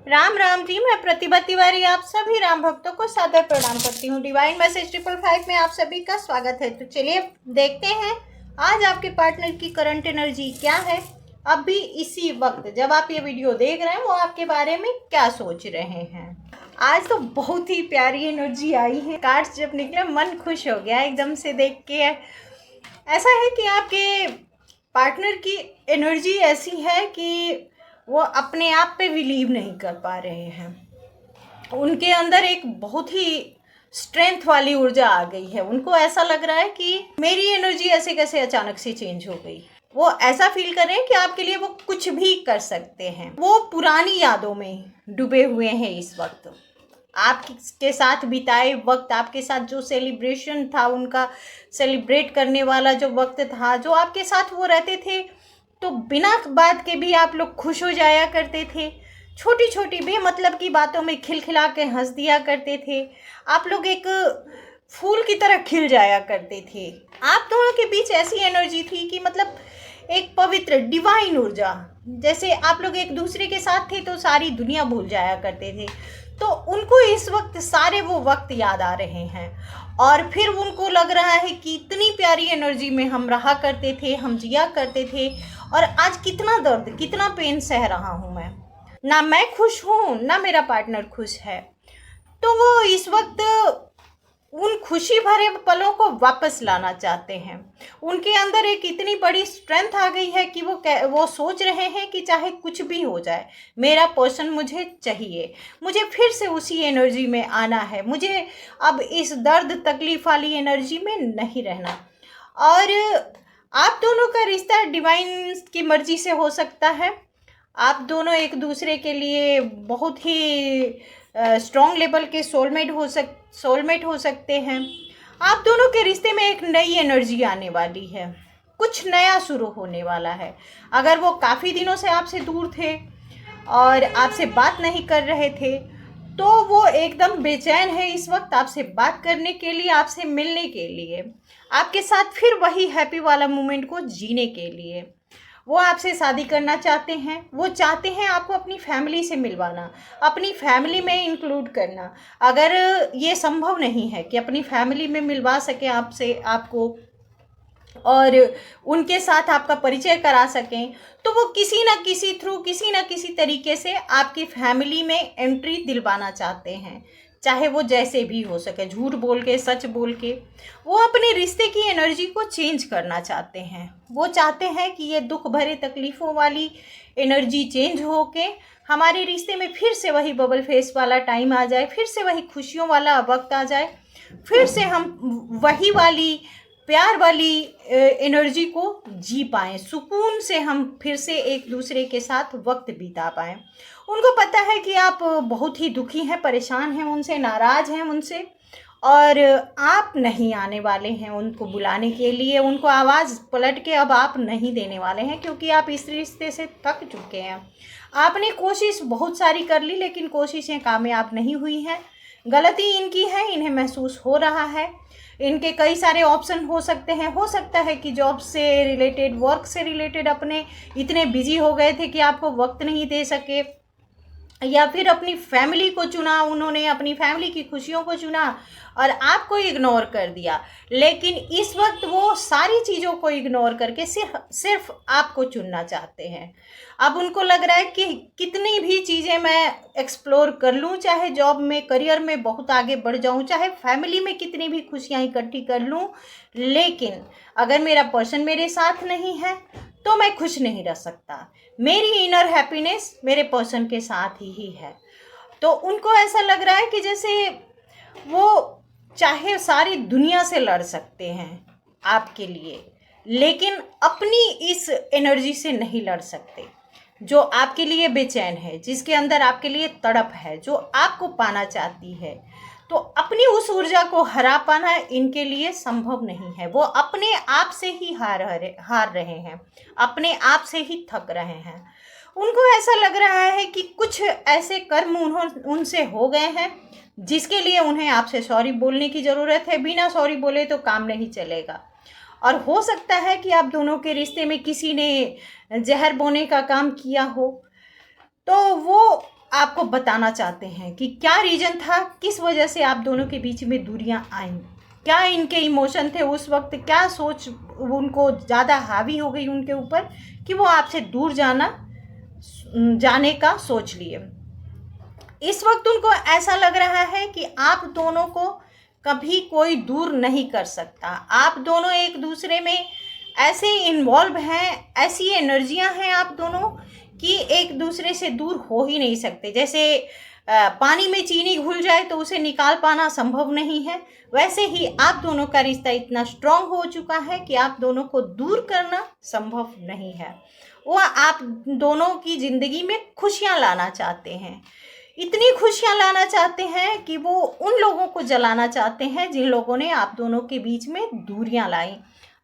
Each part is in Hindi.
राम राम जी। मैं प्रतिभा तिवारी आप सभी राम भक्तों को सादर प्रणाम करती हूँ। डिवाइन मैसेज 555 में आप सभी का स्वागत है। तो चलिए देखते हैं आज आपके पार्टनर की करंट एनर्जी क्या है। अभी इसी वक्त जब आप ये वीडियो देख रहे हैं वो आपके बारे में क्या सोच रहे हैं। आज तो बहुत ही प्यारी एनर्जी आई है। कार्ड्स जब निकले मन खुश हो गया एकदम से देख के। ऐसा है कि आपके पार्टनर की एनर्जी ऐसी है कि वो अपने आप पे बिलीव नहीं कर पा रहे हैं। उनके अंदर एक बहुत ही स्ट्रेंथ वाली ऊर्जा आ गई है। उनको ऐसा लग रहा है कि मेरी एनर्जी ऐसे कैसे अचानक से चेंज हो गई। वो ऐसा फील कर रहे हैं कि आपके लिए वो कुछ भी कर सकते हैं। वो पुरानी यादों में डूबे हुए हैं इस वक्त। आपके साथ बिताए वक्त, आपके साथ जो सेलिब्रेशन था, उनका सेलिब्रेट करने वाला जो वक्त था, जो आपके साथ वो रहते थे तो बिना बात के भी आप लोग खुश हो जाया करते थे। छोटी छोटी बेमतलब की बातों में खिलखिला के हंस दिया करते थे। आप लोग एक फूल की तरह खिल जाया करते थे। आप दोनों के बीच ऐसी एनर्जी थी कि मतलब एक पवित्र डिवाइन ऊर्जा। जैसे आप लोग एक दूसरे के साथ थे तो सारी दुनिया भूल जाया करते थे। तो उनको इस वक्त सारे वो वक्त याद आ रहे हैं और फिर उनको लग रहा है कि इतनी प्यारी एनर्जी में हम रहा करते थे, हम जिया करते थे और आज कितना दर्द, कितना पेन सह रहा हूँ मैं। ना मैं खुश हूँ ना मेरा पार्टनर खुश है। तो वो इस वक्त उन खुशी भरे पलों को वापस लाना चाहते हैं। उनके अंदर एक इतनी बड़ी स्ट्रेंथ आ गई है कि वो सोच रहे हैं कि चाहे कुछ भी हो जाए, मेरा पर्सन मुझे चाहिए। मुझे फिर से उसी एनर्जी में आना है। मुझे अब इस दर्द तकलीफ वाली एनर्जी में नहीं रहना। और आप दोनों का रिश्ता डिवाइन की मर्जी से हो सकता है। आप दोनों एक दूसरे के लिए बहुत ही स्ट्रॉन्ग लेवल के सोलमेट हो सकते हैं। आप दोनों के रिश्ते में एक नई एनर्जी आने वाली है। कुछ नया शुरू होने वाला है। अगर वो काफ़ी दिनों से आपसे दूर थे और आपसे बात नहीं कर रहे थे तो वो एकदम बेचैन है इस वक्त आपसे बात करने के लिए, आपसे मिलने के लिए, आपके साथ फिर वही हैप्पी वाला मोमेंट को जीने के लिए। वो आपसे शादी करना चाहते हैं। वो चाहते हैं आपको अपनी फैमिली से मिलवाना, अपनी फैमिली में इंक्लूड करना। अगर ये संभव नहीं है कि अपनी फैमिली में मिलवा सके आपको और उनके साथ आपका परिचय करा सकें तो वो किसी ना किसी थ्रू, किसी ना किसी तरीके से आपकी फैमिली में एंट्री दिलवाना चाहते हैं। चाहे वो जैसे भी हो सके, झूठ बोल के, सच बोल के। वो अपने रिश्ते की एनर्जी को चेंज करना चाहते हैं। वो चाहते हैं कि ये दुख भरे तकलीफ़ों वाली एनर्जी चेंज हो के हमारे रिश्ते में फिर से वही बबल फेस वाला टाइम आ जाए, फिर से वही खुशियों वाला वक्त आ जाए, फिर से हम वही वाली प्यार वाली एनर्जी को जी पाएँ, सुकून से हम फिर से एक दूसरे के साथ वक्त बिता पाएँ। उनको पता है कि आप बहुत ही दुखी हैं, परेशान हैं उनसे, नाराज़ हैं उनसे और आप नहीं आने वाले हैं उनको बुलाने के लिए। उनको आवाज़ पलट के अब आप नहीं देने वाले हैं क्योंकि आप इस रिश्ते से थक चुके हैं। आपने कोशिश बहुत सारी कर ली लेकिन कोशिशें कामयाब नहीं हुई हैं। गलती इनकी है, इन्हें महसूस हो रहा है। इनके कई सारे ऑप्शन हो सकते हैं। हो सकता है कि जॉब से रिलेटेड, वर्क से रिलेटेड अपने इतने बिजी हो गए थे कि आपको वक्त नहीं दे सके, या फिर अपनी फैमिली को चुना उन्होंने, अपनी फैमिली की खुशियों को चुना और आपको इग्नोर कर दिया। लेकिन इस वक्त वो सारी चीज़ों को इग्नोर करके सिर्फ आपको चुनना चाहते हैं। अब उनको लग रहा है कि कितनी भी चीज़ें मैं एक्सप्लोर कर लूँ, चाहे जॉब में, करियर में बहुत आगे बढ़ जाऊँ, चाहे फैमिली में कितनी भी खुशियाँ इकट्ठी कर लूँ, लेकिन अगर मेरा पर्सन मेरे साथ नहीं है तो मैं खुश नहीं रह सकता। मेरी इनर हैप्पीनेस मेरे पर्सन के साथ ही है। तो उनको ऐसा लग रहा है कि जैसे वो चाहे सारी दुनिया से लड़ सकते हैं आपके लिए, लेकिन अपनी इस एनर्जी से नहीं लड़ सकते जो आपके लिए बेचैन है, जिसके अंदर आपके लिए तड़प है, जो आपको पाना चाहती है। तो अपनी उस ऊर्जा को हरा पाना इनके लिए संभव नहीं है। वो अपने आप से ही हार रहे हैं, अपने आप से ही थक रहे हैं। उनको ऐसा लग रहा है कि कुछ ऐसे कर्म उनसे हो गए हैं जिसके लिए उन्हें आपसे सॉरी बोलने की ज़रूरत है। बिना सॉरी बोले तो काम नहीं चलेगा। और हो सकता है कि आप दोनों के रिश्ते में किसी ने जहर बोने का काम किया हो। तो वो आपको बताना चाहते हैं कि क्या रीज़न था, किस वजह से आप दोनों के बीच में दूरियां आईं, क्या इनके इमोशन थे उस वक्त, क्या सोच उनको ज़्यादा हावी हो गई उनके ऊपर कि वो आपसे दूर जाने का सोच लिए। इस वक्त उनको ऐसा लग रहा है कि आप दोनों को कभी कोई दूर नहीं कर सकता। आप दोनों एक दूसरे में ऐसे इन्वॉल्व हैं, ऐसी एनर्जियां हैं आप दोनों कि एक दूसरे से दूर हो ही नहीं सकते। जैसे पानी में चीनी घुल जाए तो उसे निकाल पाना संभव नहीं है, वैसे ही आप दोनों का रिश्ता इतना स्ट्रांग हो चुका है कि आप दोनों को दूर करना संभव नहीं है। वो आप दोनों की ज़िंदगी में खुशियाँ लाना चाहते हैं, इतनी खुशियाँ लाना चाहते हैं कि वो उन लोगों को जलाना चाहते हैं जिन लोगों ने आप दोनों के बीच में दूरियाँ लाई।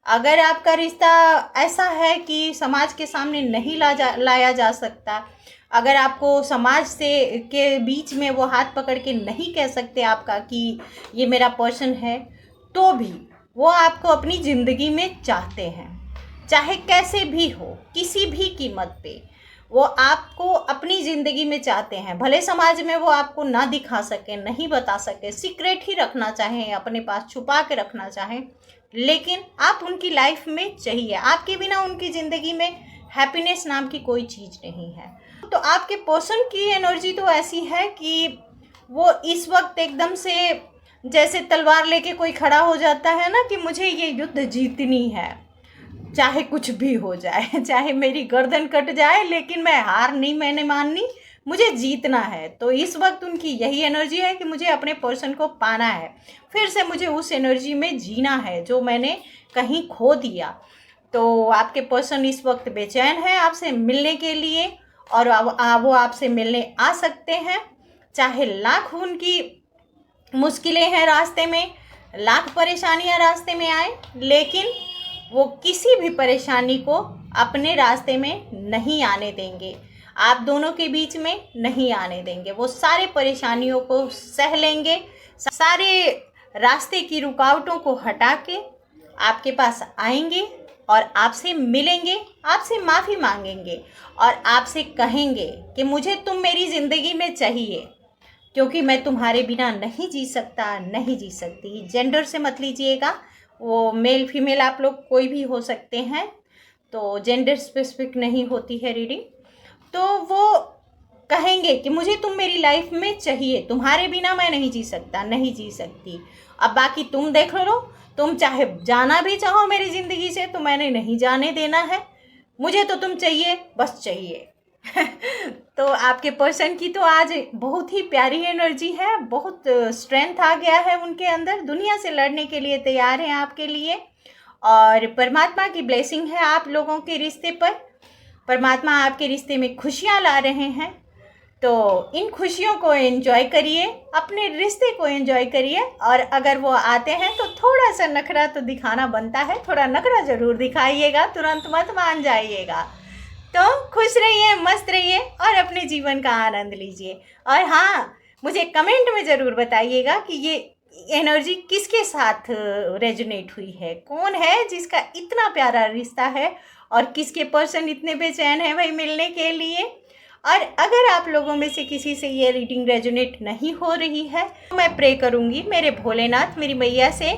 अगर आपका रिश्ता ऐसा है कि समाज के सामने नहीं लाया जा सकता, अगर आपको समाज से के बीच में वो हाथ पकड़ के नहीं कह सकते आपका कि ये मेरा पर्सन है, तो भी वो आपको अपनी ज़िंदगी में चाहते हैं, चाहे कैसे भी हो, किसी भी कीमत पे वो आपको अपनी ज़िंदगी में चाहते हैं। भले समाज में वो आपको ना दिखा सके, नहीं बता सके, सीक्रेट ही रखना चाहें, अपने पास छुपा के रखना चाहें, लेकिन आप उनकी लाइफ में चाहिए। आपके बिना उनकी ज़िंदगी में हैप्पीनेस नाम की कोई चीज़ नहीं है। तो आपके पर्सन की एनर्जी तो ऐसी है कि वो इस वक्त एकदम से जैसे तलवार लेके कोई खड़ा हो जाता है ना कि मुझे ये युद्ध जीतनी है, चाहे कुछ भी हो जाए, चाहे मेरी गर्दन कट जाए, लेकिन मैं हार नहीं मैंने माननी, मुझे जीतना है। तो इस वक्त उनकी यही एनर्जी है कि मुझे अपने पर्सन को पाना है, फिर से मुझे उस एनर्जी में जीना है जो मैंने कहीं खो दिया। तो आपके पर्सन इस वक्त बेचैन है आपसे मिलने के लिए, और वो आपसे मिलने आ सकते हैं, चाहे लाख उनकी मुश्किलें हैं रास्ते में, लाख परेशानियां रास्ते में आए, लेकिन वो किसी भी परेशानी को अपने रास्ते में नहीं आने देंगे, आप दोनों के बीच में नहीं आने देंगे। वो सारे परेशानियों को सह लेंगे, सारे रास्ते की रुकावटों को हटा के आपके पास आएंगे और आपसे मिलेंगे, आपसे माफ़ी मांगेंगे और आपसे कहेंगे कि मुझे तुम मेरी ज़िंदगी में चाहिए, क्योंकि मैं तुम्हारे बिना नहीं जी सकता, नहीं जी सकती। जेंडर से मत लीजिएगा, वो मेल फीमेल आप लोग कोई भी हो सकते हैं, तो जेंडर स्पेसिफिक नहीं होती है रीडिंग। तो वो कहेंगे कि मुझे तुम मेरी लाइफ में चाहिए, तुम्हारे बिना मैं नहीं जी सकता, नहीं जी सकती। अब बाकी तुम देख लो, तुम चाहे जाना भी चाहो मेरी ज़िंदगी से तो मैंने नहीं जाने देना है, मुझे तो तुम चाहिए, बस चाहिए। तो आपके पर्सन की तो आज बहुत ही प्यारी एनर्जी है, बहुत स्ट्रेंथ आ गया है उनके अंदर, दुनिया से लड़ने के लिए तैयार हैं आपके लिए। और परमात्मा की ब्लेसिंग है आप लोगों के रिश्ते पर, परमात्मा आपके रिश्ते में खुशियाँ ला रहे हैं। तो इन खुशियों को एंजॉय करिए, अपने रिश्ते को एंजॉय करिए, और अगर वो आते हैं तो थोड़ा सा नखरा तो दिखाना बनता है, थोड़ा नखरा ज़रूर दिखाइएगा, तुरंत मत मान जाइएगा। तो खुश रहिए, मस्त रहिए और अपने जीवन का आनंद लीजिए। और हाँ, मुझे कमेंट में ज़रूर बताइएगा कि ये एनर्जी किसके साथ रेजोनेट हुई है, कौन है जिसका इतना प्यारा रिश्ता है और किसके पर्सन इतने बेचैन हैं भाई मिलने के लिए। और अगर आप लोगों में से किसी से ये रीडिंग रेजोनेट नहीं हो रही है तो मैं प्रे करूँगी मेरे भोलेनाथ, मेरी मैया से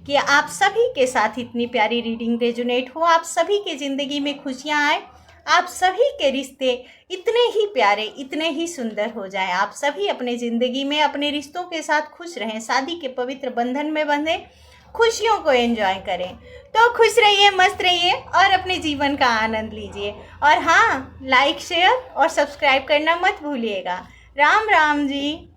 कि आप सभी के साथ इतनी प्यारी रीडिंग रेजोनेट हो, आप सभी के ज़िंदगी में खुशियाँ आए, आप सभी के रिश्ते इतने ही प्यारे, इतने ही सुंदर हो जाएं, आप सभी अपने ज़िंदगी में अपने रिश्तों के साथ खुश रहें, शादी के पवित्र बंधन में बंधे, खुशियों को एंजॉय करें। तो खुश रहिए, मस्त रहिए और अपने जीवन का आनंद लीजिए। और हाँ, लाइक, शेयर और सब्सक्राइब करना मत भूलिएगा। राम राम जी।